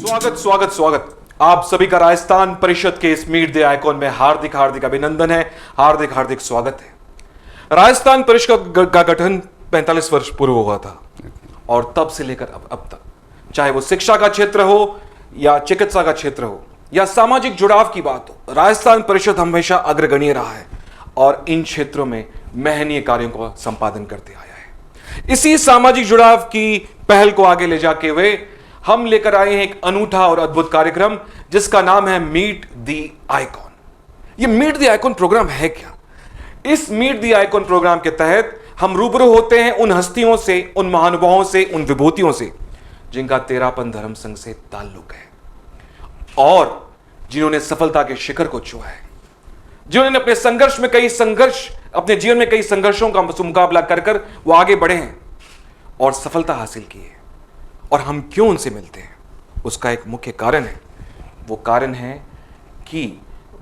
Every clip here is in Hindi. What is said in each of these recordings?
स्वागत स्वागत स्वागत आप सभी का राजस्थान परिषद के इस मीट द आइकॉन में हार्दिक हार्दिक अभिनंदन है, हार्दिक हार्दिक स्वागत है। राजस्थान परिषद का गठन 45 वर्ष पूर्व हुआ था और तब से लेकर अब तक, चाहे वो शिक्षा का क्षेत्र हो या चिकित्सा का क्षेत्र हो या सामाजिक जुड़ाव की बात हो, राजस्थान परिषद हमेशा अग्रगण्य रहा है और इन क्षेत्रों में महनीय कार्यों का संपादन करते आया है। इसी सामाजिक जुड़ाव की पहल को आगे ले जाके हुए हम लेकर आए हैं एक अनूठा और अद्भुत कार्यक्रम जिसका नाम है मीट द आइकॉन। ये मीट द आइकॉन प्रोग्राम है क्या? इस मीट द आइकॉन प्रोग्राम के तहत हम रूबरू होते हैं उन हस्तियों से, उन महानुभावों से, उन विभूतियों से जिनका तेरापन धर्म संघ से ताल्लुक है और जिन्होंने सफलता के शिखर को छुआ है, जिन्होंने अपने जीवन में कई संघर्षों का मुकाबला कर वो आगे बढ़े हैं और सफलता हासिल की है। और हम क्यों उनसे मिलते हैं, उसका एक मुख्य कारण है। वो कारण है कि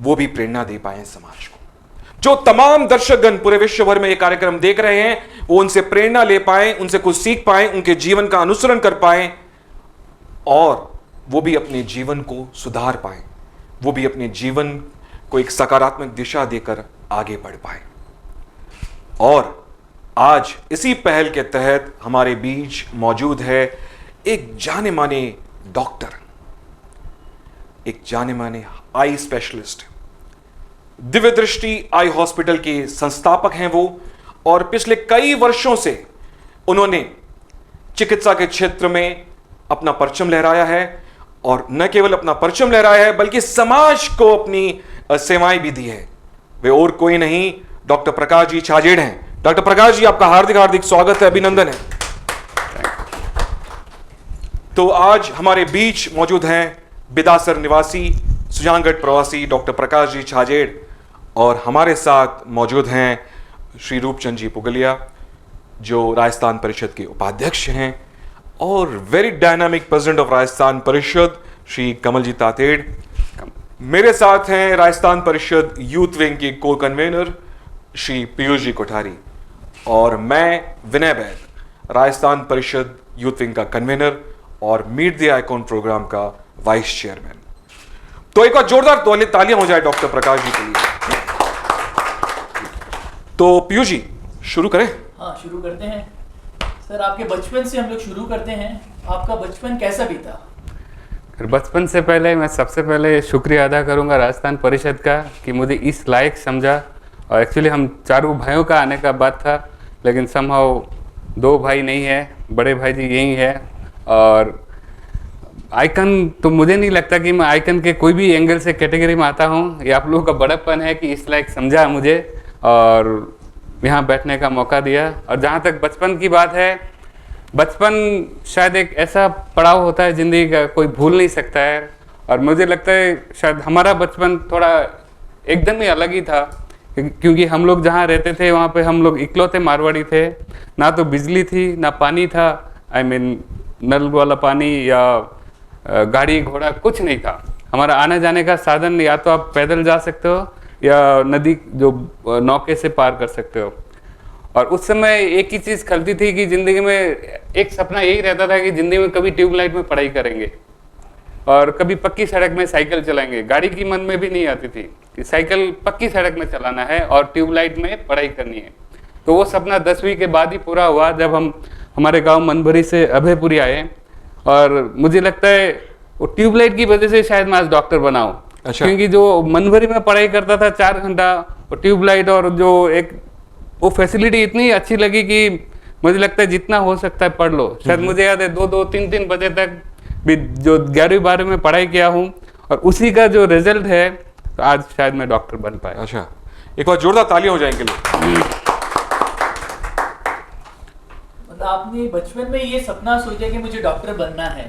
वो भी प्रेरणा दे पाए समाज को। जो तमाम दर्शकगण पूरे विश्व भर में ये कार्यक्रम देख रहे हैं वो उनसे प्रेरणा ले पाए, उनसे कुछ सीख पाए, उनके जीवन का अनुसरण कर पाए और वो भी अपने जीवन को सुधार पाए, वो भी अपने जीवन को एक सकारात्मक दिशा देकर आगे बढ़ पाए। और आज इसी पहल के तहत हमारे बीच मौजूद है एक जाने माने डॉक्टर, एक जाने माने आई स्पेशलिस्ट, दिव्य दृष्टि आई हॉस्पिटल के संस्थापक हैं वो, और पिछले कई वर्षों से उन्होंने चिकित्सा के क्षेत्र में अपना परचम लहराया है और न केवल अपना परचम लहराया है बल्कि समाज को अपनी सेवाएं भी दी है। वे और कोई नहीं, डॉक्टर प्रकाश जी छाजेड़ हैं। डॉक्टर प्रकाश जी, आपका हार्दिक हार्दिक स्वागत है, अभिनंदन है। तो आज हमारे बीच मौजूद हैं बिदासर निवासी, सुजानगढ़ प्रवासी डॉक्टर प्रकाश जी छाजेड़ और हमारे साथ मौजूद हैं श्री रूपचंद जी पुगलिया जो राजस्थान परिषद के उपाध्यक्ष हैं और very dynamic president of Rajasthan परिषद श्री कमल जी तातेड़। मेरे साथ हैं राजस्थान परिषद यूथ विंग के को कन्वीनर श्री पीयूष जी कोठारी और मैं विनय बैद, राजस्थान परिषद यूथ विंग का कन्वीनर और मीट द आइकॉन प्रोग्राम का वाइस चेयरमैन। तो एक बार जोरदार तालियां हो जाए डॉक्टर प्रकाश जी के लिए। तो पीयूष जी शुरू करें? हाँ, शुरू करते हैं। सर, आपके बचपन से हम लोग शुरू करते हैं। आपका बचपन कैसा बीता? बचपन से पहले मैं सबसे पहले शुक्रिया अदा करूंगा राजस्थान परिषद का कि मुझे इस लायक समझा। और एक्चुअली हम चारों भाइयों का आने का बात था लेकिन समहाउ दो भाई नहीं है, बड़े भाई जी यही है। और आइकन तो मुझे नहीं लगता कि मैं आइकन के कोई भी एंगल से कैटेगरी में आता हूँ। ये आप लोगों का बड़प्पन है कि इस लायक समझा मुझे और यहाँ बैठने का मौका दिया। और जहाँ तक बचपन की बात है, बचपन शायद एक ऐसा पड़ाव होता है ज़िंदगी का, कोई भूल नहीं सकता है। और मुझे लगता है शायद हमारा बचपन थोड़ा एकदम ही अलग ही था क्योंकि हम लोग जहाँ रहते थे वहाँ पे हम लोग इकलौते मारवाड़ी थे। ना तो बिजली थी ना पानी था, नल वाला पानी या गाड़ी घोड़ा कुछ नहीं था। हमारा आने जाने का साधन या तो आप पैदल जा सकते हो या नदी जो नौके से पार कर सकते हो। और उस समय एक ही चीज़ खलती थी कि ज़िंदगी में एक सपना यही रहता था कि ज़िंदगी में कभी ट्यूबलाइट में पढ़ाई करेंगे और कभी पक्की सड़क में साइकिल चलाएंगे। गाड़ी की मन में भी नहीं आती थी कि साइकिल पक्की सड़क में चलाना है और ट्यूबलाइट में पढ़ाई करनी है। तो वो सपना 10वीं के बाद ही पूरा हुआ जब हम हमारे गांव मनभरी से अभयपुरी आए। और मुझे लगता है वो ट्यूबलाइट की वजह से शायद मैं आज डॉक्टर बनाऊं। अच्छा। क्योंकि जो मनभरी में पढ़ाई करता था 4 घंटा, वो ट्यूबलाइट और जो एक वो फैसिलिटी इतनी अच्छी लगी कि मुझे लगता है जितना हो सकता है पढ़ लो। शायद मुझे याद है 2-2, 3-3 बजे तक भी जो 11वीं-12वीं में पढ़ाई किया हूँ और उसी का जो रिजल्ट है तो आज शायद मैं डॉक्टर बन पाया। अच्छा, एक बार जोरदार तालियां हो जाएंगे लोग। आपने बचपन में ये सपना सोचा कि मुझे डॉक्टर बनना है?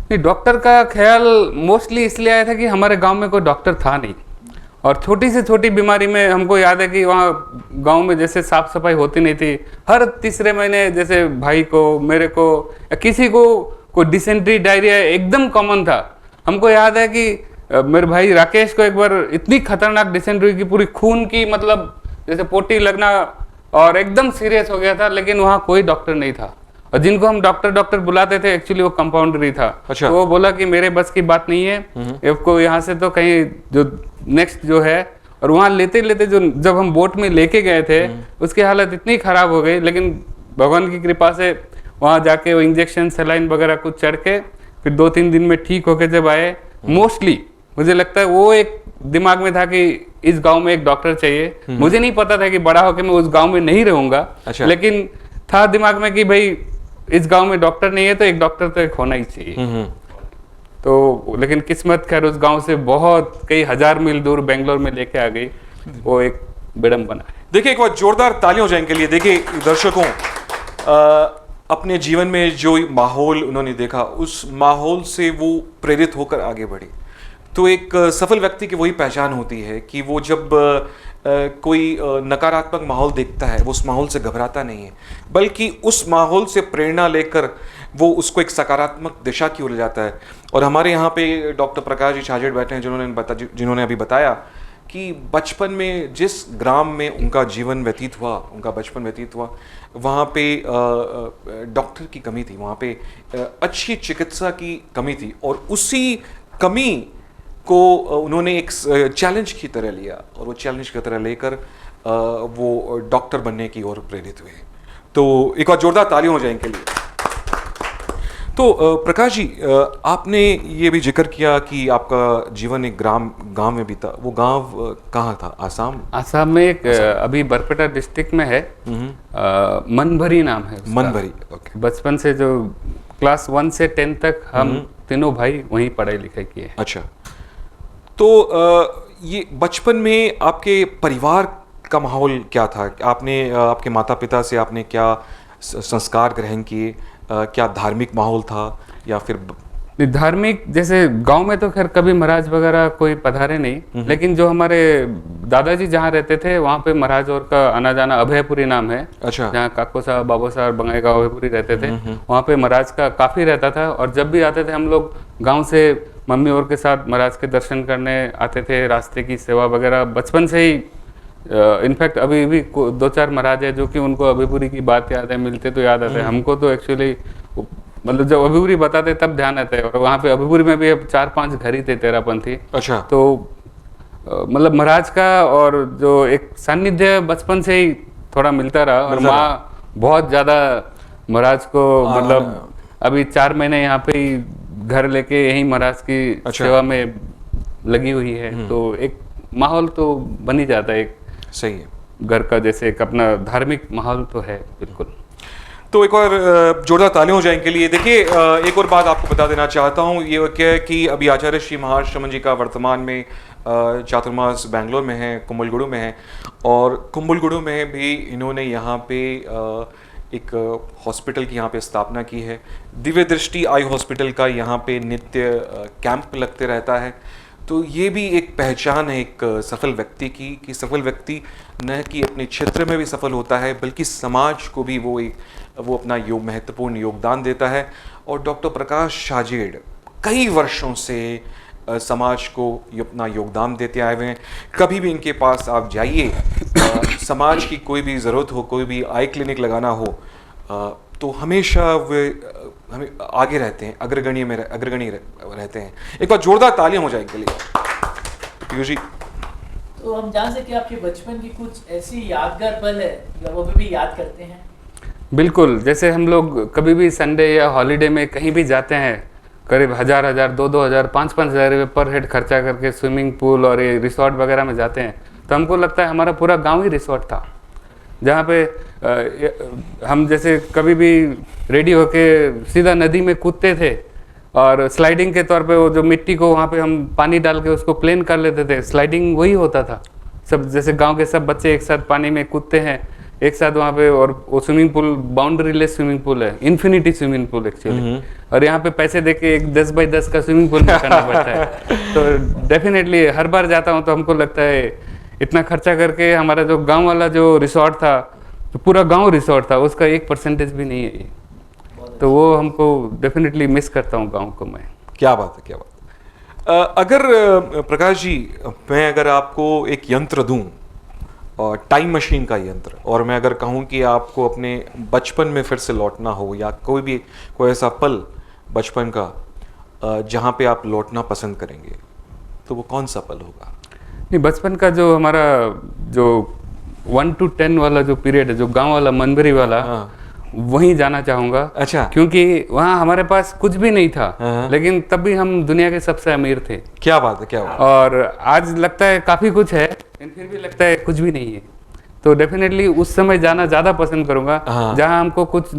नहीं, डॉक्टर का ख्याल मोस्टली इसलिए आया था कि हमारे गांव में कोई डॉक्टर था नहीं और छोटी से छोटी बीमारी में हमको याद है कि वहाँ गांव में जैसे साफ सफाई होती नहीं थी। हर तीसरे महीने जैसे भाई को, मेरे को या किसी को कोई डिसेंट्री, डायरिया एकदम कॉमन था। हमको याद है कि मेरे भाई राकेश को एक बार इतनी खतरनाक डिसेंट्री की, पूरी खून की, मतलब जैसे पोटी लगना और एकदम सीरियस हो गया था, लेकिन वहाँ कोई डॉक्टर नहीं था। और जिनको हम डॉक्टर डॉक्टर बुलाते थे एक्चुअली वो कंपाउंडर ही था। अच्छा। तो वो बोला कि मेरे बस की बात नहीं है, आपको यहाँ से तो कहीं जो नेक्स्ट जो है, और वहाँ लेते लेते जो जब हम बोट में लेके गए थे उसकी हालत इतनी खराब हो गई, लेकिन भगवान की कृपा से वहाँ जाके वो इंजेक्शन सलाइन वगैरह कुछ चढ़ के फिर 2-3 दिन में ठीक होके जब आए, मोस्टली मुझे लगता है वो एक दिमाग में था कि इस गांव में एक डॉक्टर चाहिए। मुझे नहीं पता था कि बड़ा होकर मैं उस गांव में नहीं रहूंगा। अच्छा। लेकिन था दिमाग में कि भाई इस गांव में डॉक्टर नहीं है तो एक डॉक्टर तो एक होना ही चाहिए। तो लेकिन किस्मत खैर उस गांव से बहुत कई हजार मील दूर बेंगलोर में लेके आ गई, वो एक विडंबना है। देखिए एक बार जोरदार तालियां हो जाए इनके लिए। देखिए दर्शकों, अपने जीवन में जो माहौल उन्होंने देखा उस माहौल से वो प्रेरित होकर आगे बढ़े। तो एक सफल व्यक्ति की वही पहचान होती है कि वो जब कोई नकारात्मक माहौल देखता है वो उस माहौल से घबराता नहीं है, बल्कि उस माहौल से प्रेरणा लेकर वो उसको एक सकारात्मक दिशा की ओर ले जाता है। और हमारे यहाँ पे डॉक्टर प्रकाश जी छाजेड़ बैठे हैं जिन्होंने अभी बताया कि बचपन में जिस ग्राम में उनका जीवन व्यतीत हुआ, उनका बचपन व्यतीत हुआ, वहाँ पे डॉक्टर की कमी थी, वहाँ पे अच्छी चिकित्सा की कमी थी, और उसी कमी को उन्होंने एक चैलेंज की तरह लिया और वो चैलेंज की तरह लेकर वो डॉक्टर बनने की ओर प्रेरित हुए। तो एक और जोरदार तालियां हो जाए इनके लिए। तो प्रकाश जी, आपने ये भी जिक्र किया कि आपका जीवन एक गांव में बीता। वो गांव कहाँ था? आसाम में एक अभी बरपेटा डिस्ट्रिक्ट में है, मनभरी नाम है उसका। मनभरी, ओके। बचपन से जो क्लास 1 से 10 तक हम तीनों भाई वहीं पढ़ाई लिखाई किए। अच्छा। तो ये बचपन में आपके परिवार का माहौल क्या था? आपने आपके माता पिता से आपने क्या संस्कार ग्रहण किए? क्या धार्मिक माहौल था या फिर धार्मिक? जैसे गांव में तो खैर कभी महाराज वगैरह कोई पधारे नहीं, लेकिन जो हमारे दादाजी जहाँ रहते थे वहाँ पे महाराज और का आना जाना, अभयपुरी नाम है। अच्छा। जहाँ काको साहब, बाबू साहब, बंगाई गाँव अभयपुरी रहते थे, वहाँ पे महाराज का काफी रहता था। और जब भी आते थे हम लोग गाँव से मम्मी और के साथ महाराज के दर्शन करने आते थे, रास्ते की सेवा वगैरह बचपन से ही। इनफैक्ट अभी भी 2-4 महाराज है जो कि उनको अभिपुरी की बात याद है, मिलते तो याद आते हैं हमको। तो एक्चुअली मतलब जब अभिपुरी बताते तब ध्यान आता है। और वहाँ पे अभिपुरी में भी अब 4-5 घर ही थे तेरापंथी। अच्छा। तो मतलब महाराज का और जो एक सानिध्य बचपन से ही थोड़ा मिलता रहा। और माँ बहुत ज्यादा महाराज को मतलब अभी 4 महीने यहाँ पे ही घर लेके यही महाराज की सेवा में लगी हुई है। तो एक माहौल तो बन ही जाता है, एक सही है घर का, जैसे एक अपना धार्मिक माहौल तो है बिल्कुल। तो एक और जोरदार तालियां हो जाए इनके लिए। देखिए एक और बात आपको बता देना चाहता हूँ, ये क्या है कि अभी आचार्य श्री महाश्रमण जी का वर्तमान में चातुर्मास बेंगलोर में है, कुंभलगुरु में है। और कुंभलगुरु में भी इन्होंने यहाँ पे एक हॉस्पिटल की यहाँ पे स्थापना की है। दिव्य दृष्टि आई हॉस्पिटल का यहाँ पे नित्य कैंप लगते रहता है। तो ये भी एक पहचान है एक सफल व्यक्ति की, कि सफल व्यक्ति न कि अपने क्षेत्र में भी सफल होता है बल्कि समाज को भी वो अपना महत्वपूर्ण योगदान देता है। और डॉक्टर प्रकाश छाजेड़ कई वर्षों से समाज को अपना योगदान देते आए हुए हैं। कभी भी इनके पास आप जाइए, समाज की कोई भी ज़रूरत हो, कोई भी आई क्लिनिक लगाना हो, तो हमेशा वे हमें आगे रहते हैं, अग्रगण्य रहते हैं। एक बार जोरदार तालियां हो जाए इनके लिए। पीयूष जी, तो हम जान सकते हैं आपके बचपन की कुछ ऐसी यादगार पल है जो वो भी याद करते हैं? बिल्कुल। जैसे हम लोग कभी भी संडे या हॉलीडे में कहीं भी जाते हैं, करीब 1000, 2,000, 5,000 रुपये पर हेड खर्चा करके स्विमिंग पूल और ये रिसोर्ट वगैरह में जाते हैं, तो हमको लगता है हमारा पूरा गांव ही रिसोर्ट था। जहाँ पे हम जैसे कभी भी रेडी होके सीधा नदी में कूदते थे और स्लाइडिंग के तौर पे वो जो मिट्टी को वहाँ पे हम पानी डाल के उसको प्लेन कर लेते थे। स्लाइडिंग वही होता था। सब जैसे गांव के सब बच्चे एक साथ पानी में कूदते हैं एक साथ वहाँ पे। और वो swimming pool boundary less swimming pool है, इन्फिनिटी स्विमिंग पूल एक्चुअली। और यहाँ पे पैसे देके एक 10 बाई 10 का स्विमिंग पूल करना पड़ता है। तो डेफिनेटली हर बार जाता हूँ तो हमको लगता है इतना खर्चा करके हमारा जो गांव वाला जो रिसोर्ट था, तो पूरा गांव रिसोर्ट था, उसका 1% भी नहीं है ये। तो वो हमको डेफिनेटली मिस करता हूँ गांव को मैं। क्या बात है, क्या बात है। अगर प्रकाश जी, मैं अगर आपको एक यंत्र दूं और टाइम मशीन का यंत्र, और मैं अगर कहूँ कि आपको अपने बचपन में फिर से लौटना हो, या कोई ऐसा पल बचपन का जहाँ पे आप लौटना पसंद करेंगे, तो वो कौन सा पल होगा? नहीं, बचपन का जो हमारा जो 1 to 10 वाला जो पीरियड है, जो गांव वाला मनबरी वाला, हाँ। वहीं जाना चाहूँगा। अच्छा। क्योंकि वहाँ हमारे पास कुछ भी नहीं था, हाँ। लेकिन तब भी हम दुनिया के सबसे अमीर थे। क्या बात है, क्या बात और आज लगता है काफ़ी कुछ है, लेकिन फिर भी लगता है कुछ भी नहीं है। तो डेफिनेटली उस समय जाना ज़्यादा पसंद करूँगा, हाँ। जहाँ हमको कुछ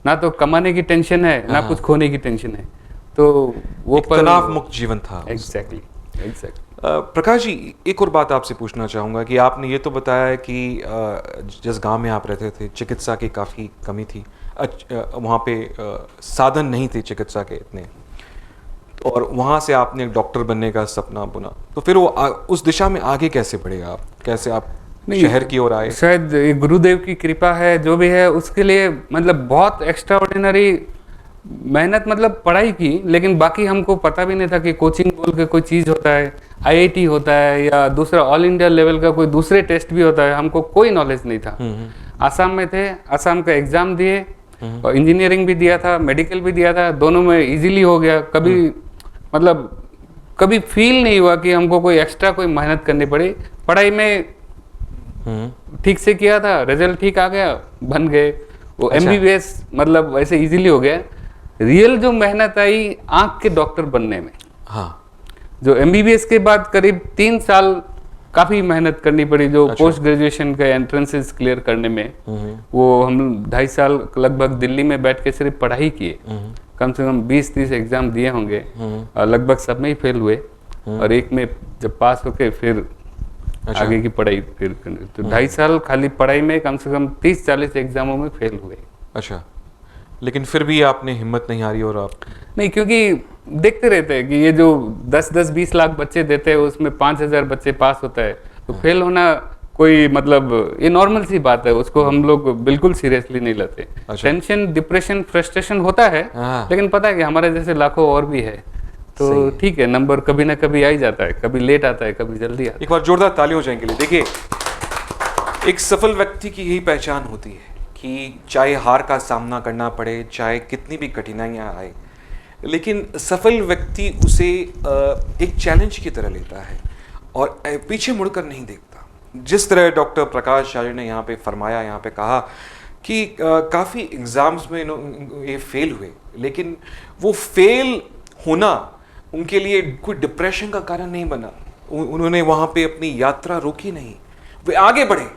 ना तो कमाने की टेंशन है, ना कुछ खोने की टेंशन है। तो वो है? तनाव मुक्त जीवन था। एग्जैक्टली। प्रकाश जी, एक और बात आपसे पूछना चाहूँगा कि आपने ये तो बताया है कि जिस गांव में आप रहते थे चिकित्सा की काफ़ी कमी थी, वहाँ पे साधन नहीं थे चिकित्सा के इतने, और वहाँ से आपने एक डॉक्टर बनने का सपना बुना, तो फिर वो उस दिशा में आगे कैसे बढ़े आप, कैसे आप शहर की ओर आए? शायद ये गुरुदेव की कृपा है, जो भी है उसके लिए, मतलब बहुत एक्स्ट्रा ऑर्डिनरी मेहनत, मतलब पढ़ाई की, लेकिन बाकी हमको पता भी नहीं था कि कोचिंग बोल के कोई चीज़ होता है, आईआईटी होता है, या दूसरा ऑल इंडिया लेवल का कोई दूसरे टेस्ट भी होता है, हमको कोई नॉलेज नहीं था। आसाम में थे, आसाम का एग्ज़ाम दिए, और इंजीनियरिंग भी दिया था, मेडिकल भी दिया था, दोनों में इजीली हो गया। कभी मतलब कभी फील नहीं हुआ कि हमको कोई एक्स्ट्रा कोई मेहनत करनी पड़ी। पढ़ाई में ठीक से किया था, रिजल्ट ठीक आ गया, बन गए वो। अच्छा। एमबीबीएस मतलब ऐसे इजीली हो गया। रियल जो मेहनत आई आंख के डॉक्टर बनने में, हाँ, जो एमबीबीएस के बाद करीब 3 साल काफ़ी मेहनत करनी पड़ी, जो अच्छा। पोस्ट ग्रेजुएशन का एंट्रेंसेस क्लियर करने में। वो हम 2.5 साल लगभग दिल्ली में बैठ के सिर्फ पढ़ाई किए, कम से कम 20-30 एग्जाम दिए होंगे, और लगभग सब में ही फेल हुए, और एक में जब पास होके फिर अच्छा। आगे की पढ़ाई फिर करनी। तो 2.5 साल खाली पढ़ाई में कम से कम 30-40 एग्जामों में फेल हुए। अच्छा, लेकिन फिर भी आपने हिम्मत नहीं हारी, और आप नहीं, क्योंकि देखते रहते हैं कि ये जो 10-20 लाख बच्चे देते हैं, उसमें 5,000 बच्चे पास होता है, तो फेल होना कोई मतलब ये नॉर्मल सी बात है, उसको हम लोग बिल्कुल सीरियसली नहीं लेते। अच्छा। टेंशन, डिप्रेशन, फ्रस्ट्रेशन होता है, हाँ। लेकिन पता है कि हमारे जैसे लाखों और भी है, तो ठीक है, नंबर कभी ना कभी आ ही जाता है, कभी लेट आता है, कभी जल्दी आता है। एक बार जोरदार ताली हो जाएंगे लिए। देखिए, एक सफल व्यक्ति की यही पहचान होती है कि चाहे हार का सामना करना पड़े, चाहे कितनी भी कठिनाइयाँ आए, लेकिन सफल व्यक्ति उसे एक चैलेंज की तरह लेता है और पीछे मुड़कर नहीं देखता। जिस तरह डॉक्टर प्रकाश शाह ने यहाँ पे फरमाया, यहाँ पे कहा कि काफ़ी एग्ज़ाम्स में ये फेल हुए, लेकिन वो फेल होना उनके लिए कोई डिप्रेशन का कारण नहीं बना। उन्होंने वहाँ पे अपनी यात्रा रोकी नहीं, वे आगे बढ़े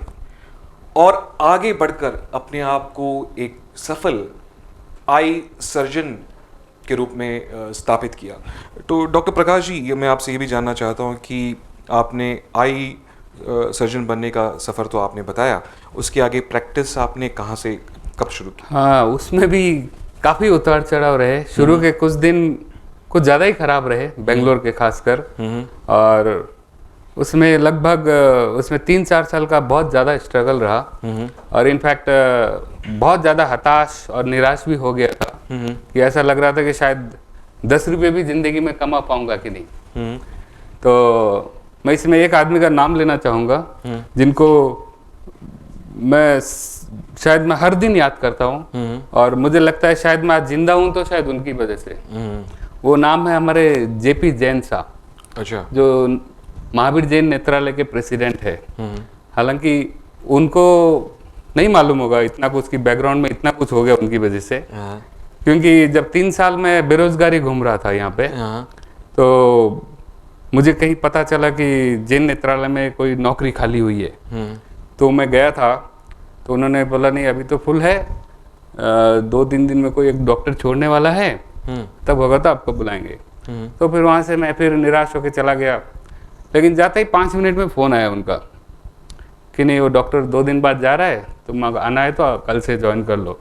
और आगे बढ़कर अपने आप को एक सफल आई सर्जन के रूप में स्थापित किया। तो डॉक्टर प्रकाश जी, ये मैं आपसे ये भी जानना चाहता हूँ कि आपने आई सर्जन बनने का सफ़र तो आपने बताया, उसके आगे प्रैक्टिस आपने कहाँ से कब शुरू की? हाँ, उसमें भी काफ़ी उतार चढ़ाव रहे। शुरू के कुछ दिन कुछ ज़्यादा ही खराब रहे, बेंगलोर के खासकर, और उसमें लगभग उसमें 3-4 साल का बहुत ज़्यादा स्ट्रगल रहा, और इनफैक्ट बहुत ज़्यादा हताश और निराश भी हो गया था कि ऐसा लग रहा था कि शायद 10 रुपये भी ज़िंदगी में कमा पाऊंगा कि नहीं। तो मैं इसमें एक आदमी का नाम लेना चाहूँगा जिनको शायद मैं हर दिन याद करता हूँ, और मुझे लगता है शायद मैं आज जिंदा हूँ तो शायद उनकी वजह से। वो नाम है हमारे जेपी जैन साहब। अच्छा। जो महावीर जैन नेत्रालय के प्रेसिडेंट है। हालांकि उनको नहीं मालूम होगा इतना कुछ, की बैकग्राउंड में इतना कुछ हो गया उनकी वजह से, क्योंकि जब 3 साल में बेरोजगारी घूम रहा था यहाँ पे, तो मुझे कहीं पता चला कि जैन नेत्रालय में कोई नौकरी खाली हुई है। तो मैं गया था, तो उन्होंने बोला नहीं अभी तो फुल है, 2-3 दिन में कोई एक डॉक्टर छोड़ने वाला है, तब होगा तो आपको बुलाएंगे। तो फिर वहाँ से मैं फिर निराश होकर चला गया, लेकिन जाते ही 5 मिनट में फ़ोन आया उनका कि नहीं वो डॉक्टर 2 दिन बाद जा रहा है, तो आना है तो कल से ज्वाइन कर लो।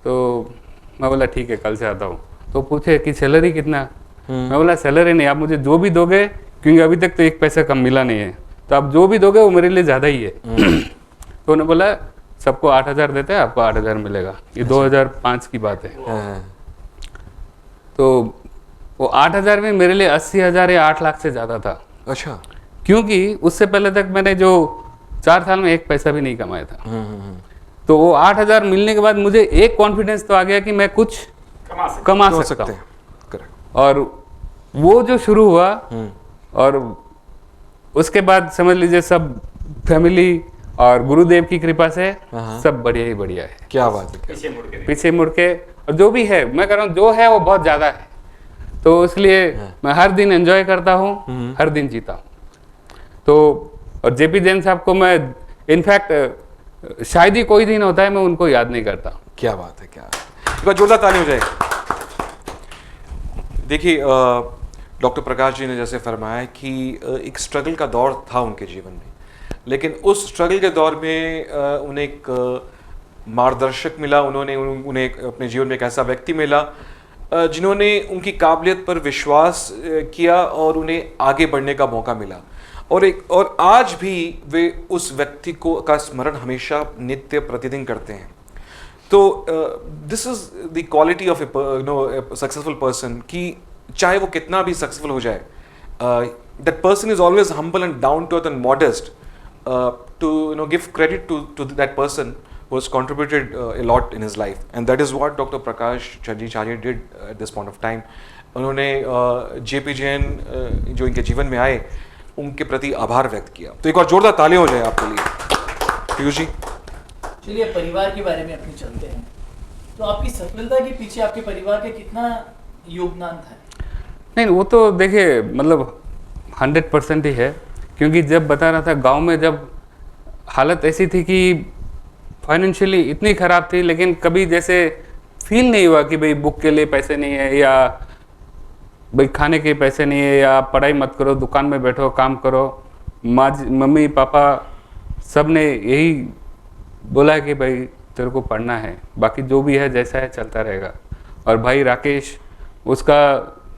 तो मैं बोला ठीक है कल से आता हूँ। तो पूछे कि सैलरी कितना? मैं बोला सैलरी नहीं, आप मुझे जो भी दोगे, क्योंकि अभी तक तो 1 पैसा कम मिला नहीं है, तो आप जो भी दोगे वो मेरे लिए ज़्यादा ही है। तो उन्होंने बोला सबको 8,000 देते हैं, आपको 8,000 मिलेगा। ये 2005 की बात है। तो वो 8,000 में मेरे लिए 80,000 या 8 लाख से ज़्यादा था। अच्छा। क्योंकि उससे पहले तक मैंने जो 4 साल में 1 पैसा भी नहीं कमाया था। तो वो 8,000 मिलने के बाद मुझे एक कॉन्फिडेंस तो आ गया कि मैं कुछ कमा हो सकता सकते हूँ। हैं। करेक्ट। और वो जो शुरू हुआ, और उसके बाद समझ लीजिए सब फैमिली और गुरुदेव की कृपा से सब बढ़िया ही बढ़िया है। क्या बात है। पीछे मुड़ के और जो भी है, मैं कह रहा हूँ जो है वो बहुत ज्यादा है, तो इसलिए मैं हर दिन एंजॉय करता हूँ, हर दिन जीता हूँ। तो और जेपी जैन साहब को मैं इनफैक्ट शायद ही कोई दिन होता है मैं उनको याद नहीं करता। क्या बात है, क्या बात है। एक बार जोरदार ताली हो जाए। देखिए डॉक्टर प्रकाश जी ने जैसे फरमाया कि एक स्ट्रगल का दौर था उनके जीवन में, लेकिन उस स्ट्रगल के दौर में उन्हें एक मार्गदर्शक मिला, उन्हें अपने जीवन में एक ऐसा व्यक्ति मिला जिन्होंने उनकी काबिलियत पर विश्वास किया और उन्हें आगे बढ़ने का मौका मिला। और आज भी वे उस व्यक्ति को का स्मरण हमेशा नित्य प्रतिदिन करते हैं। तो this is the quality of a successful person कि चाहे वो कितना भी सक्सेसफुल हो जाए, that person is always humble and down to earth and modest, to give credit to that person who has contributed a lot in his life, and that is what Dr. Prakash Chandracharya did at this point of time. उन्होंने जेपी जैन जो इनके जीवन में आए उनके प्रति आभार व्यक्त किया। तो एक और जोरदार तालियां हो जाए आपके लिए। पीयूष जी, चलिए परिवार के बारे में अपने चलते हैं। तो आपकी सफलता के पीछे आपके परिवार का कितना योगदान था? नहीं, वो तो देखिए मतलब 100% ही है, क्योंकि जब बता रहा था गांव में जब हालत ऐसी थी कि फाइनेंशियली इतनी ख़राब थी, लेकिन कभी जैसे फील नहीं हुआ कि भाई बुक के लिए पैसे नहीं है, या भाई खाने के पैसे नहीं है, या पढ़ाई मत करो, दुकान में बैठो काम करो। मम्मी पापा सब ने यही बोला कि भाई तेरे को पढ़ना है, बाकी जो भी है जैसा है चलता रहेगा। और भाई राकेश, उसका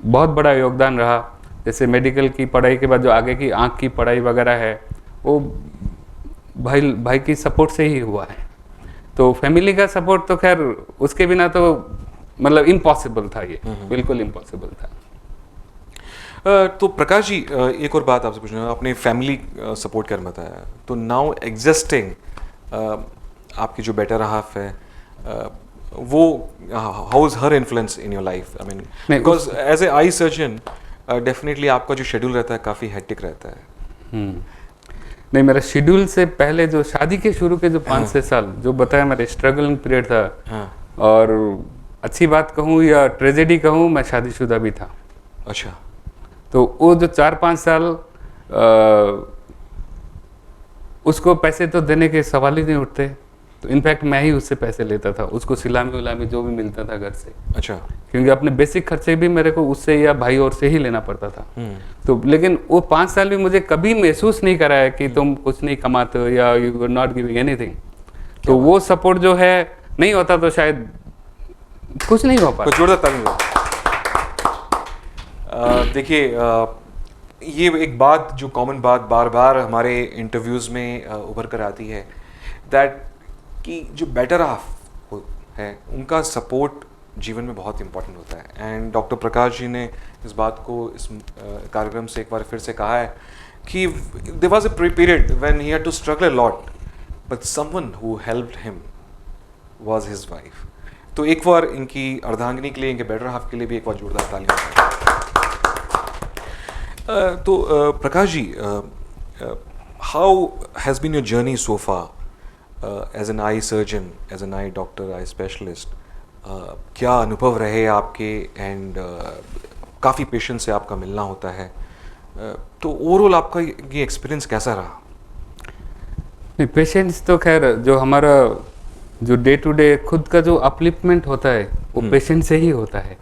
बहुत बड़ा योगदान रहा, जैसे मेडिकल की पढ़ाई के बाद जो आगे की आँख की पढ़ाई वगैरह है वो भाई की सपोर्ट से ही हुआ है। तो फैमिली का सपोर्ट तो खैर उसके बिना तो मतलब इम्पॉसिबल था, ये बिल्कुल इम्पॉसिबल था। तो प्रकाश जी एक और बात आपसे पूछना, आपने फैमिली सपोर्ट कर बताया, तो नाउ एग्जिस्टिंग आपकी जो बेटर हाफ है वो how is her influence in your life? I mean because as a eye surgeon definitely आपका जो शेड्यूल रहता है काफ़ी हेक्टिक रहता है। नहीं, मेरा शेड्यूल से पहले जो शादी के शुरू के जो 5-6 साल जो बताया मेरे स्ट्रगलिंग पीरियड था। और अच्छी बात कहूँ या ट्रेजेडी कहूँ, मैं शादीशुदा भी था। अच्छा। तो वो जो 4-5 साल उसको पैसे तो देने के सवाल ही नहीं उठते, तो इनफैक्ट मैं ही उससे पैसे लेता था, उसको सिलामी उलामी जो भी मिलता था घर से। अच्छा। क्योंकि अपने बेसिक खर्चे भी मेरे को उससे या भाई और से ही लेना पड़ता था। तो लेकिन वो 5 साल भी मुझे कभी महसूस नहीं कराया कि तुम कुछ नहीं कमाते हो या you are not giving anything. तो वो सपोर्ट जो है नहीं होता तो शायद कुछ नहीं हो पाता। जोरदार देखिए ये एक बात जो कॉमन बात बार बार हमारे इंटरव्यूज़ में उभर कर आती है, दैट कि जो बेटर हाफ है उनका सपोर्ट जीवन में बहुत इंपॉर्टेंट होता है। एंड डॉक्टर प्रकाश जी ने इस बात को इस कार्यक्रम से एक बार फिर से कहा है कि there was a period when he had to struggle a lot, but someone who helped him was his wife. तो एक बार इनकी अर्धांगिनी के लिए, इनके बेटर हाफ के लिए भी एक बार जोरदार तालियां। तो Prakash ji, how has been your journey so far as an eye surgeon, as an eye doctor, eye specialist? क्या अनुभव रहे आपके? एंड काफ़ी पेशेंट से आपका मिलना होता है, तो ओवरऑल आपका ये एक्सपीरियंस कैसा रहा? नहीं, पेशेंट्स तो खैर जो हमारा जो डे टू डे खुद का जो अपलिफ्टमेंट होता है वो पेशेंट से ही होता है।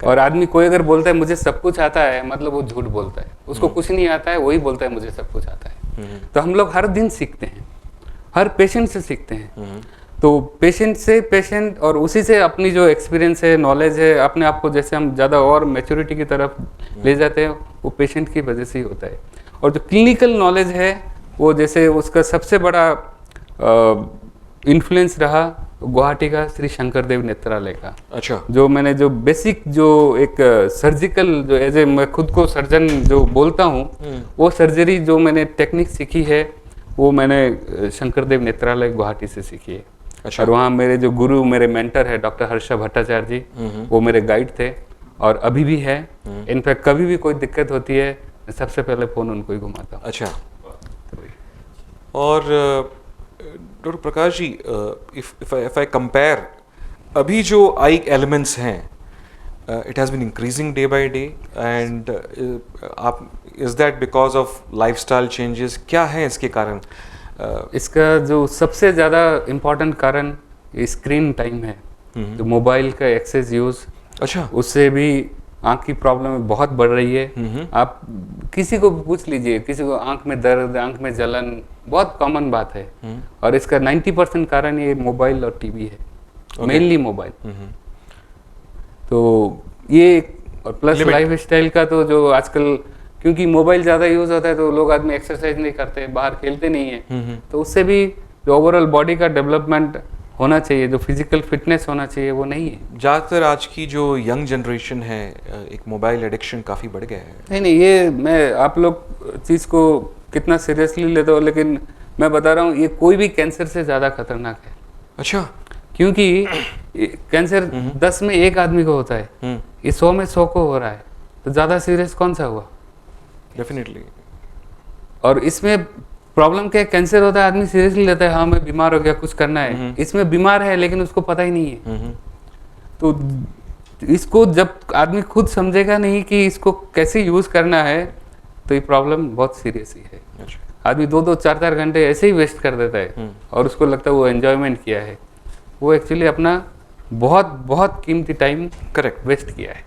और आदमी कोई अगर बोलता है मुझे सब कुछ आता है, मतलब वो झूठ बोलता है। उसको कुछ नहीं आता है, वही बोलता है मुझे सब कुछ आता है। तो हम लोग हर दिन सीखते हैं, हर पेशेंट से सीखते हैं। तो पेशेंट से पेशेंट और उसी से अपनी जो एक्सपीरियंस है, नॉलेज है, अपने आप को जैसे हम ज़्यादा और मैच्योरिटी की तरफ ले जाते हैं, वो पेशेंट की वजह से ही होता है। और जो क्लिनिकल नॉलेज है वो जैसे उसका सबसे बड़ा इन्फ्लुएंस रहा गुवाहाटी का श्री शंकरदेव नेत्रालय का। अच्छा। जो मैंने जो बेसिक जो एक सर्जिकल जो एज ए मैं खुद को सर्जन जो बोलता हूँ, वो सर्जरी जो मैंने टेक्निक सीखी है वो मैंने शंकरदेव नेत्रालय गुवाहाटी से सीखी है। अच्छा। और वहाँ मेरे जो गुरु, मेरे मेंटर है डॉक्टर हर्षा भट्टाचार्य जी, वो मेरे गाइड थे और अभी भी है। इनफैक्ट कभी भी कोई दिक्कत होती है मैं सबसे पहले फ़ोन उनको ही घुमाता हूँ। अच्छा। और doctor Prakash ji, if I compare अभी जो आई एलिमेंट्स हैं, it has been increasing day by day, and आप is that because of lifestyle changes? क्या है इसके कारण? इसका जो सबसे ज़्यादा इम्पोर्टेंट कारण स्क्रीन टाइम है। जो मोबाइल का एक्सेस यूज़, अच्छा। उससे भी आँख की प्रॉब्लम बहुत बढ़ रही है। आप किसी को भी पूछ लीजिए, किसी को आँख में दर्द, आँख में जलन बहुत कॉमन बात है। और इसका 90% कारण ये मोबाइल और टीवी है, मेनली मोबाइल। तो ये, और प्लस लाइफ स्टाइल का तो जो आजकल, क्योंकि मोबाइल ज़्यादा यूज़ होता है तो लोग आदमी एक्सरसाइज नहीं करते, बाहर खेलते नहीं है, तो उससे भी जो ओवरऑल बॉडी का डेवलपमेंट होना चाहिए, जो फिजिकल फिटनेस होना चाहिए, वो नहीं है। ज़्यादातर आज की जो यंग जनरेशन है, एक मोबाइल एडिक्शन काफ़ी बढ़ गया है। नहीं, ये मैं, आप लोग चीज़ को कितना सीरियसली लेते हो, लेकिन मैं बता रहा हूँ ये कोई भी कैंसर से ज़्यादा खतरनाक है। अच्छा। क्योंकि कैंसर 10 में 1 आदमी को होता है, ये 100 में 100 को हो रहा है, तो ज़्यादा सीरियस कौन सा हुआ? डेफिनेटली। और इसमें प्रॉब्लम क्या है, कैंसर होता है आदमी सीरियसली लेता है, हाँ मैं बीमार हो गया, कुछ करना है। इसमें बीमार है लेकिन उसको पता ही नहीं है। तो इसको जब आदमी खुद समझेगा नहीं कि इसको कैसे यूज़ करना है, तो ये प्रॉब्लम बहुत सीरियस ही है। अच्छा। आदमी 2-2, 4-4 घंटे ऐसे ही वेस्ट कर देता है और उसको लगता है वो एंजॉयमेंट किया है। वो एक्चुअली अपना बहुत बहुत कीमती टाइम करेक्ट वेस्ट किया है।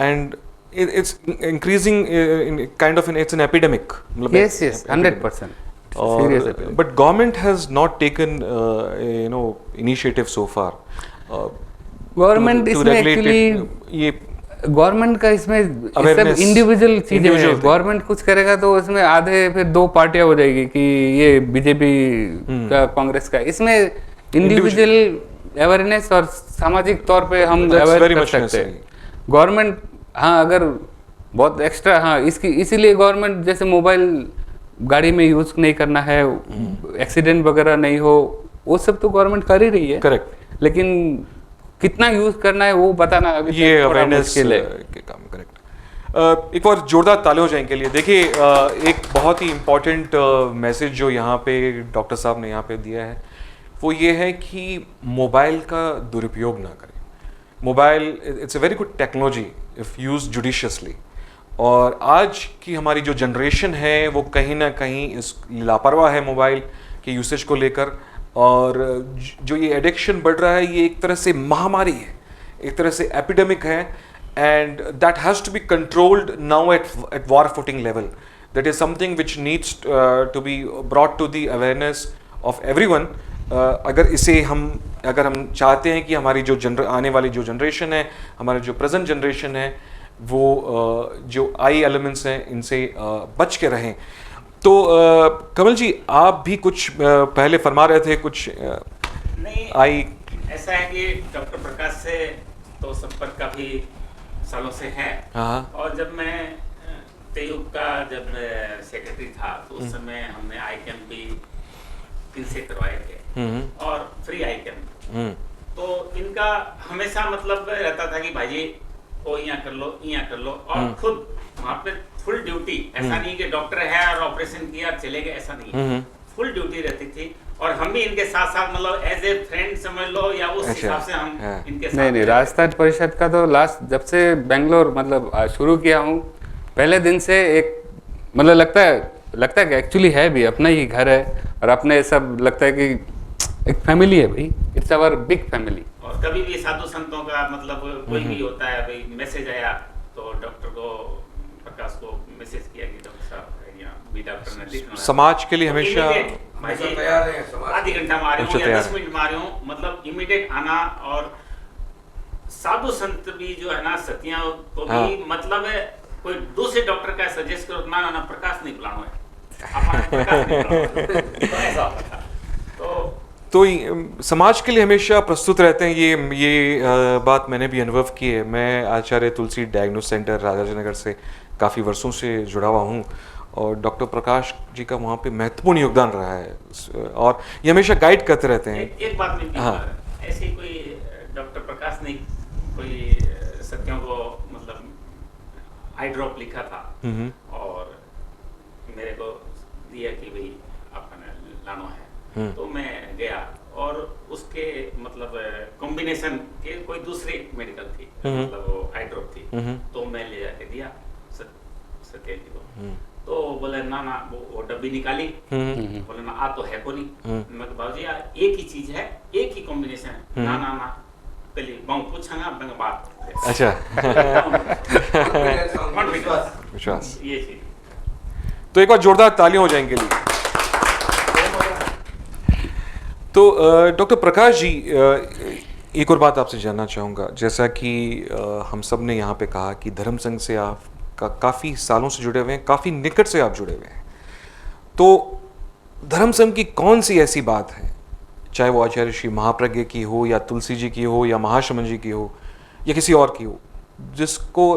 And it's increasing in kind of it's an epidemic. Yes, 100%. Serious epidemic. But government has not taken initiative so far. Government to इसमें regulate एक्चुअली, it. ये गवर्नमेंट का इसमें सब Awareness, इंडिविजुअल चीजें हैं। individual thing. गवर्नमेंट कुछ करेगा तो इसमें आधे फिर 2 पार्टियां हो जाएगी कि ये बीजेपी का, कांग्रेस का। इसमें इंडिविजुअल अवेयरनेस और सामाजिक तौर पे हम That's अवेयर very कर much सकते हैं। necessary. गवर्नमेंट, हाँ, अगर बहुत एक्स्ट्रा, हाँ, इसकी इसीलिए गवर्नमेंट जैसे मोबाइल गाड़ी में यूज नहीं करना है, एक्सीडेंट वगैरह नहीं हो, वो सब तो गवर्नमेंट कर ही रही है। करेक्ट। लेकिन कितना यूज करना है वो बताना अभी ये थोड़ा अवेयरनेस मुश्किल है। के काम। करेक्ट। एक बार जोरदार ताले हो जाएं के लिए। देखिए, एक बहुत ही इम्पोर्टेंट मैसेज जो यहाँ पे डॉक्टर साहब ने यहाँ पे दिया है, वो ये है कि मोबाइल का दुरुपयोग ना करें। Mobile it's a very good technology if use judiciously. और आज की हमारी जो जनरेशन है वो कहीं ना कहीं इस लापरवाह है मोबाइल के यूसेज को लेकर। और जो ये एडिक्शन बढ़ रहा है, ये एक तरह से महामारी है, एक तरह से एपिडेमिक है, and that has to be controlled now at war footing level. That is something which needs to be brought to the awareness of everyone. अगर हम चाहते हैं कि हमारी जो आने वाली जो जनरेशन है, हमारी जो प्रेजेंट जनरेशन है, वो जो आई एलिमेंट्स हैं इनसे बच के रहें। तो कमल जी, आप भी कुछ पहले फरमा रहे थे, कुछ नहीं, आई। ऐसा है कि डॉक्टर प्रकाश से तो संपर्क काफी सालों से है। हाँ। और जब मैं तेयुब का जब सेक्रेटरी था तो उस समय हमने आई कैंप भी इनसे करवाए थे, और फ्री आई कैंप। तो इनका हमेशा मतलब रहता था कि भाई ओ यहाँ कर लो, यहाँ कर लो, और खुद वहाँ पे फुल ड्यूटी। ऐसा नहीं कि डॉक्टर है और ऑपरेशन किया चले गए, ऐसा नहीं, फुल ड्यूटी रहती थी। और हम भी इनके साथ साथ मतलब एज ए फ्रेंड समझ लो, या उस हिसाब से हम इनके साथ। नहीं, राजस्थान परिषद का तो लास्ट जब से बेंगलोर मतलब शुरू किया हूँ, पहले दिन से एक मतलब लगता है कि एक्चुअली है भी अपना ही घर है, और अपने सब लगता है कि एक फैमिली है भाई, इट्स आवर बिग फैमिली। और कभी भी साधु संतों का मतलब कोई भी होता है, भाई मैसेज आया तो डॉक्टर को, प्रकाश को मैसेज किया कि डॉक्टर साहब यहाँ भी डॉक्टर ने लिखना है। समाज के लिए हमेशा आधी घंटा मारे हूँ या 10 मिनट मारे हूँ, मतलब इमीडिएट आना। और साधु संत भी जो है ना, सतिया को भी मतलब है, कोई दूसरे डॉक्टर का सजेस्ट करो ना प्रकाश नहीं बुलाना है, तो समाज के लिए हमेशा प्रस्तुत रहते हैं। ये बात मैंने भी अनुभव की है। मैं आचार्य तुलसी डायग्नोस सेंटर राजाजी नगर से काफ़ी वर्षों से जुड़ा हुआ हूँ, और डॉक्टर प्रकाश जी का वहाँ पे महत्वपूर्ण योगदान रहा है और ये हमेशा गाइड करते रहते हैं। एक बात में हाँ। ऐसे कोई डॉक्टर प्रकाश ने कोई सत्यों को मतलब आई ड्रॉप लिखा था और मेरे को दिया कि भाई अपने लानो है, तो मैं गया और उसके मतलब कॉम्बिनेशन के कोई दूसरी मेडिकल थी, मतलब वो आई ड्रॉप थी, तो मैं ले जाके दिया सत्य जी को। तो बोले ना ना वो डब्बी निकाली, बोले ना आ तो है को नहीं। मैं बाबूजी यार एक ही चीज है, एक ही कॉम्बिनेशन है, ना ना ना पहले बाऊ पूछांगा मैं बात। अच्छा। विश्वास विश्वास। ये चीज। तो एक बार जोरदार तालियां हो जाएंगे लिए। तो डॉक्टर प्रकाश जी, एक और बात आपसे जानना चाहूँगा। जैसा कि हम सब ने यहाँ पे कहा कि धर्म संघ से आप काफ़ी सालों से जुड़े हुए हैं, काफ़ी निकट से आप जुड़े हुए हैं, तो धर्म संघ की कौन सी ऐसी बात है, चाहे वो आचार्य श्री महाप्रज्ञ की हो या तुलसी जी की हो या महाशमन जी की हो या किसी और की हो,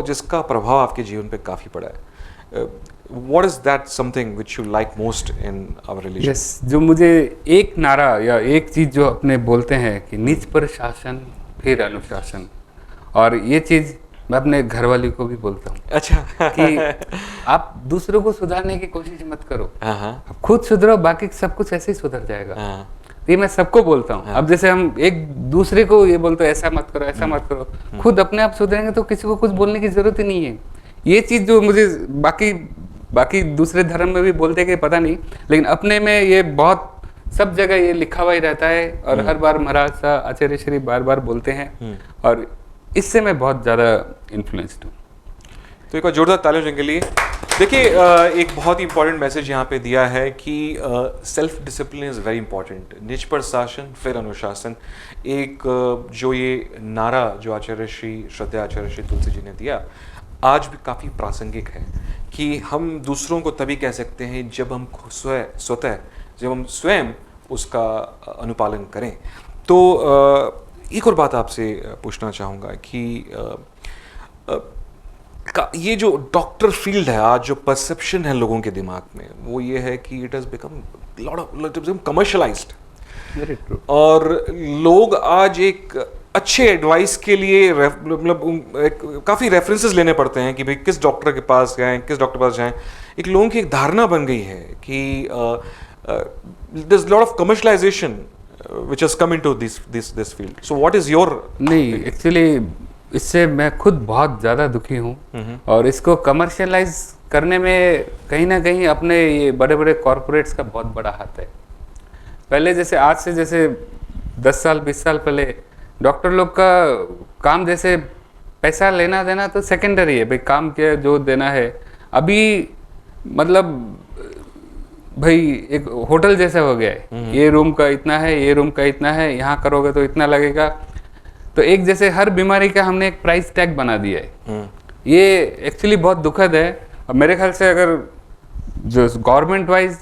जिसका प्रभाव आपके जीवन पे काफ़ी पड़ा है? What is that something which you like most in our religion? Yes, जो मुझे एक नारा या एक चीज़ जो अपने बोलते हैं कि निज पर शासन फिर अनुशासन, और ये चीज़ मैं अपने घरवाली को भी बोलता हूँ। अच्छा। कि आप दूसरों को सुधारने की कोशिश मत करो, हाँ। आप खुद सुधरो, बाकी सब कुछ ऐसे ही सुधर जाएगा। हाँ। ये मैं सबको बोलता हूँ। अब जैसे हम एक दूसरे को ये बोलते हैं ऐसा मत करो, ऐसा मत करो, खुद अपने आप सुधरेंगे तो किसी को कुछ बोलने की जरूरत ही नहीं है। ये चीज़ जो मुझे बाकी दूसरे धर्म में भी बोलते कि पता नहीं, लेकिन अपने में ये बहुत सब जगह ये लिखा हुआ ही रहता है और हर बार महाराज सा आचार्य श्री बार बार बोलते हैं और इससे मैं बहुत ज़्यादा इन्फ्लुएंस्ड हूँ। तो एक बार जोरदार तालियों के लिए। देखिए, एक बहुत ही इंपॉर्टेंट मैसेज यहाँ पे दिया है कि self discipline is very important. निज पर शासन फिर अनुशासन, एक जो ये नारा जो आचार्य श्री श्रद्धेय आचार्य श्री तुलसी जी ने दिया, आज भी काफ़ी प्रासंगिक है कि हम दूसरों को तभी कह सकते हैं जब हम जब हम स्वयं उसका अनुपालन करें। तो एक और बात आपसे पूछना चाहूँगा कि ये जो डॉक्टर फील्ड है आज, जो परसेप्शन है लोगों के दिमाग में, वो ये है कि इट हैज़ बिकम कमर्शलाइज्ड, और लोग आज एक अच्छे एडवाइस के लिए मतलब काफ़ी रेफरेंसेस लेने पड़ते हैं कि भाई किस डॉक्टर के पास जाएं, किस डॉक्टर के पास जाएं। एक लोगों की एक धारणा बन गई है कि there's a lot of commercialization which has come into this field. So what is your? नहीं, एक्चुअली इससे मैं खुद बहुत ज़्यादा दुखी हूँ और इसको कमर्शियलाइज करने में कहीं ना कहीं अपने ये बड़े बड़े कॉरपोरेट्स का बहुत बड़ा हाथ है। पहले जैसे आज से जैसे 10 साल 20 साल पहले डॉक्टर लोग का काम जैसे पैसा लेना देना तो सेकेंडरी है, भाई काम क्या जो देना है। अभी मतलब भाई एक होटल जैसा हो गया है, ये रूम का इतना है, ये रूम का इतना है, यहाँ करोगे तो इतना लगेगा। तो एक जैसे हर बीमारी का हमने एक प्राइस टैग बना दिया है। ये एक्चुअली बहुत दुखद है। और मेरे ख्याल से अगर जो गवर्नमेंट वाइज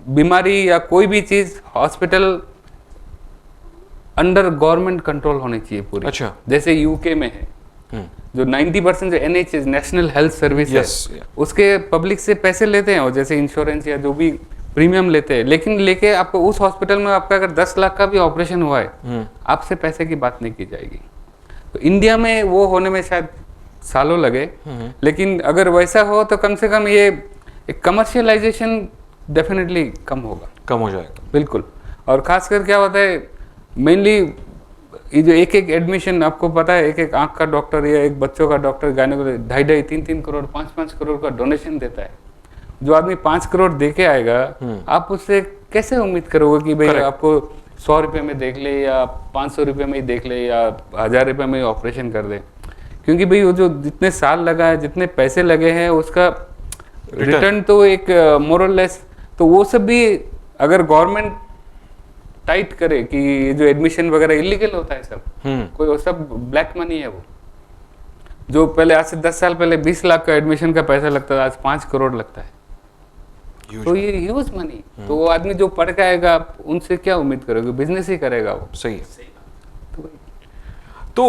बीमारी या कोई भी चीज़ हॉस्पिटल अंडर गवर्नमेंट कंट्रोल होनी चाहिए पूरी। अच्छा। जैसे यूके में है जो 90% जो NHS नेशनल हेल्थ सर्विस है, उसके पब्लिक से पैसे लेते हैं, और जैसे इंश्योरेंस या जो भी प्रीमियम लेते हैं, लेकिन लेके आपको उस हॉस्पिटल में आपका अगर 10 लाख का भी ऑपरेशन हुआ है, आपसे पैसे की बात नहीं की जाएगी। तो इंडिया में वो होने में शायद सालों लगे, लेकिन अगर वैसा हो तो कम से कम ये एक कमर्शियलाइजेशन डेफिनेटली कम हो जाएगा। बिल्कुल। और खासकर क्या होता है, मेनली ये जो एक एडमिशन, आपको पता है एक आंख का डॉक्टर या एक बच्चों का डॉक्टर गायनेकोलॉजिस्ट 2.5 3 करोड़ 5 करोड़ का डोनेशन देता है। जो आदमी 5 करोड़ दे के आएगा, आप उससे कैसे उम्मीद करोगे कि भाई आपको 100 रुपये में देख ले या 500 रुपये में ही देख ले या 1000 रुपये में ही ऑपरेशन कर दे? क्योंकि भाई वो जो जितने साल लगा है, जितने पैसे लगे हैं, उसका रिटर्न तो एक मोरलेस, तो वो सब भी अगर गवर्नमेंट टाइट करे कि ये जो एडमिशन वगैरह इलीगल होता है सब, कोई वो सब ब्लैक मनी है। वो जो पहले आज से 10 साल पहले 20 लाख का एडमिशन का पैसा लगता था, आज 5 करोड़ लगता है। तो ये ह्यूज मनी। तो वो आदमी जो पढ़ के आएगा, उनसे क्या उम्मीद करोगे? बिजनेस ही करेगा वो। सही है। तो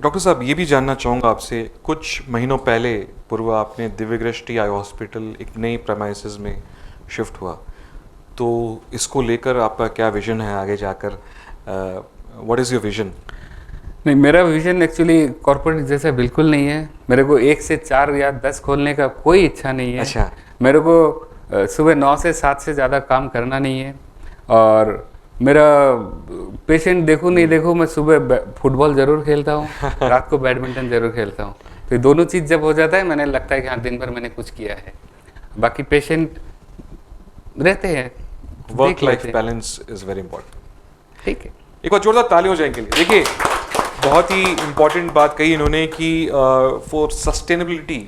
डॉक्टर साहब ये भी जानना चाहूँगा आपसे, कुछ महीनों पहले पूर्व आपने दिव्य दृष्टि आई हॉस्पिटल एक नई प्रेमाइसेस में शिफ्ट हुआ, तो इसको लेकर आपका क्या विजन है आगे जाकर? What is your vision? नहीं, मेरा विजन एक्चुअली कॉर्पोरेट जैसा बिल्कुल नहीं है। मेरे को 1 से 4 या 10 खोलने का कोई इच्छा नहीं है। अच्छा। मेरे को सुबह 9 से 7 से ज़्यादा काम करना नहीं है। और मेरा पेशेंट देखूँ नहीं देखूँ, मैं सुबह फुटबॉल ज़रूर खेलता हूँ, रात को बैडमिंटन ज़रूर खेलता हूँ। तो ये दोनों चीज़ जब हो जाता है, मैंने लगता है कि हाँ दिन भर मैंने कुछ किया है। बाकी पेशेंट रहते हैं, work life balance is very important. ठीक है। एक बार जोरदार तालियां हो जाएंगे लिए। देखिए, बहुत ही इम्पॉर्टेंट बात कही इन्होंने कि for sustainability,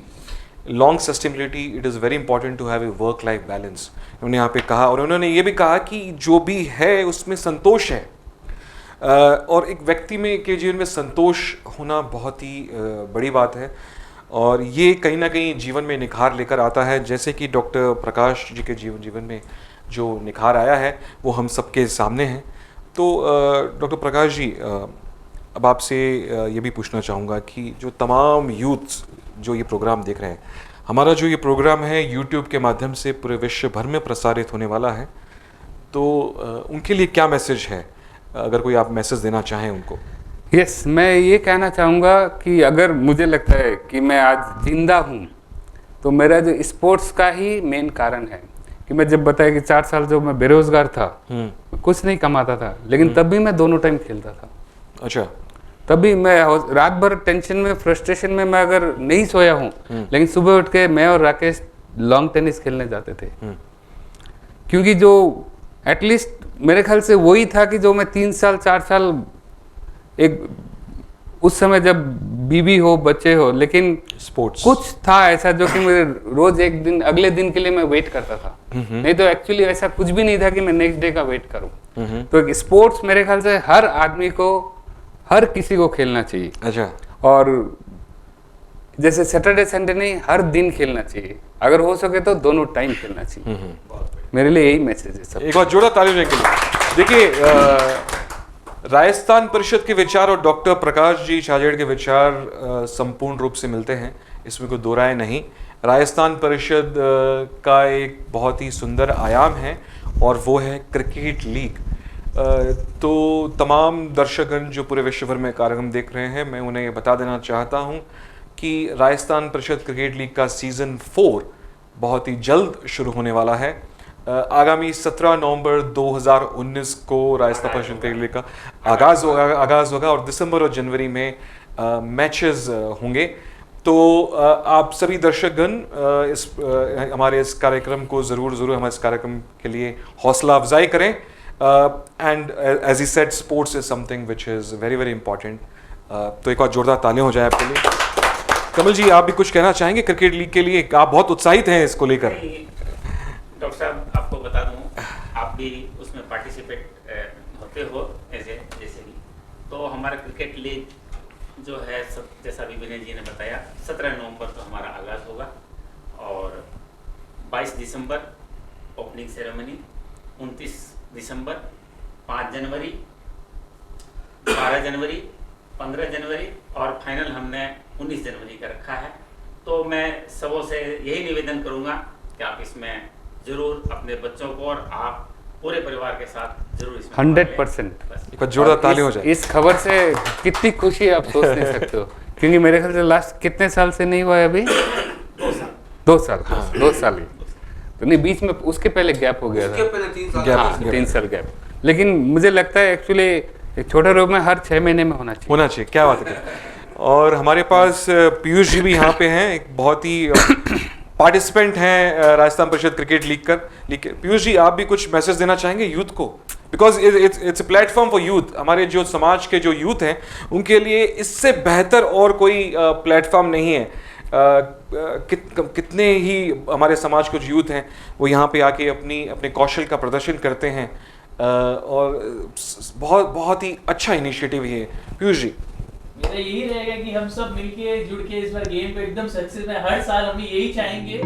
long sustainability, it is very important to have a work life balance. उन्होंने यहाँ पे कहा, और उन्होंने ये भी कहा कि जो भी है उसमें संतोष है। और एक व्यक्ति में के जीवन में संतोष होना बहुत ही बड़ी बात है, और ये कहीं ना कहीं जीवन में निखार लेकर आता है। जैसे कि डॉक्टर प्रकाश जी के जीवन में जो निखार आया है वो हम सबके सामने है। तो डॉक्टर प्रकाश जी, अब आपसे ये भी पूछना चाहूँगा कि जो तमाम यूथ्स जो ये प्रोग्राम देख रहे हैं, हमारा जो ये प्रोग्राम है यूट्यूब के माध्यम से पूरे विश्व भर में प्रसारित होने वाला है, तो उनके लिए क्या मैसेज है, अगर कोई आप मैसेज देना चाहें उनको? यस, मैं ये कहना चाहूँगा कि अगर मुझे लगता है कि मैं आज जिंदा हूँ, तो मेरा जो स्पोर्ट्स का ही मेन कारण है। कि मैं जब बताया कि 4 साल जो मैं बेरोजगार था, कुछ नहीं कमाता था, लेकिन तब भी मैं दोनों टाइम खेलता था। अच्छा। तब भी मैं रात भर टेंशन में, फ्रस्ट्रेशन में मैं अगर नहीं सोया हूँ, लेकिन सुबह उठ के मैं और राकेश लॉन्ग टेनिस खेलने जाते थे। क्योंकि जो एटलीस्ट मेरे ख्याल से वही था कि जो मैं 3 साल 4 साल, एक उस समय जब बीवी हो, बच्चे हो, लेकिन स्पोर्ट्स कुछ था ऐसा जो कि मेरे रोज एक दिन, अगले दिन के लिए मैं वेट करता था। नहीं तो एक्चुअली ऐसा कुछ भी नहीं था कि मैं नेक्स्ट डे का वेट करूं। तो एक स्पोर्ट्स मेरे ख्याल से हर आदमी को, हर किसी को खेलना चाहिए। अच्छा। और जैसे सैटरडे संडे नहीं, हर दिन खेलना चाहिए, अगर हो सके तो दोनों टाइम खेलना चाहिए। मेरे लिए यही मैसेज है सब। एक बार जोड़ा ताली होने के लिए। देखिए, राजस्थान परिषद के विचार और डॉक्टर प्रकाश जी छाजेड़ के विचार संपूर्ण रूप से मिलते हैं, इसमें कोई दो राय नहीं। राजस्थान परिषद का एक बहुत ही सुंदर आयाम है और वो है क्रिकेट लीग। तो तमाम दर्शकगण जो पूरे विश्व भर में कार्यक्रम देख रहे हैं, मैं उन्हें बता देना चाहता हूं कि राजस्थान परिषद क्रिकेट लीग का सीज़न 4 बहुत ही जल्द शुरू होने वाला है। आगामी 17 नवंबर 2019 को राजस्थान परिषद क्रिकेट लीग का आगाज़ होगा और दिसंबर और जनवरी में मैचेस होंगे। तो आप सभी दर्शकगण हमारे इस कार्यक्रम को ज़रूर हमारे इस कार्यक्रम के लिए हौसला अफजाई करें। And as he said, sports is something which is very very important. तो एक और जोरदार तालियां हो जाए आपके लिए। कमल जी, आप भी कुछ कहना चाहेंगे क्रिकेट लीग के लिए? आप बहुत उत्साहित हैं इसको लेकर। डॉक्टर साहब, आपको बता दूं, आप भी उसमें पार्टिसिपेट होते हो जैसे भी। तो हमारा क्रिकेट लीग जो है, सब जैसा अभी विनय जी ने बताया, 17 नवंबर को हमारा आगाज़ होगा और 22 दिसंबर ओपनिंग सेरेमनी, 29 दिसंबर, 5 जनवरी, 12 जनवरी, 15 जनवरी और फाइनल हमने 19 जनवरी का रखा है। तो मैं सबों से यही निवेदन करूंगा कि आप इसमें जरूर अपने बच्चों को और आप पूरे परिवार के साथ जरूर इसमें 100% जोरदार ताली हो जाए। इस खबर से कितनी खुशी आप सोच नहीं सकते हो, क्योंकि मेरे ख्याल से लास्ट कितने साल से नहीं हुआ है अभी? 2 साल। हाँ, 2 साल ही तो नहीं, बीच में उसके पहले गैप हो गया था। उसके पहले 3 साल 3 साल गैप। लेकिन मुझे लगता है एक्चुअली एक छोटे रूप में हर 6 महीने में होना चाहिए। क्या बात है। और हमारे पास पीयूष जी भी यहाँ पे हैं, एक बहुत ही पार्टिसिपेंट हैं राजस्थान परिषद क्रिकेट लीग कर। पीयूष जी, आप भी कुछ मैसेज देना चाहेंगे यूथ को? Because it's a platform for youth. हमारे जो समाज के जो यूथ हैं उनके लिए इससे बेहतर और कोई प्लेटफॉर्म नहीं है। कितने ही हमारे समाज के जो यूथ हैं वो यहाँ पे आके अपने कौशल का प्रदर्शन करते हैं, और बहुत ही अच्छा इनिशिएटिव ये है। पीयूष जी, मेरा यही रहेगा कि हम सब मिलके जुड़ के इस बार गेम को एकदम सक्सेस में, हर साल हम यही चाहेंगे।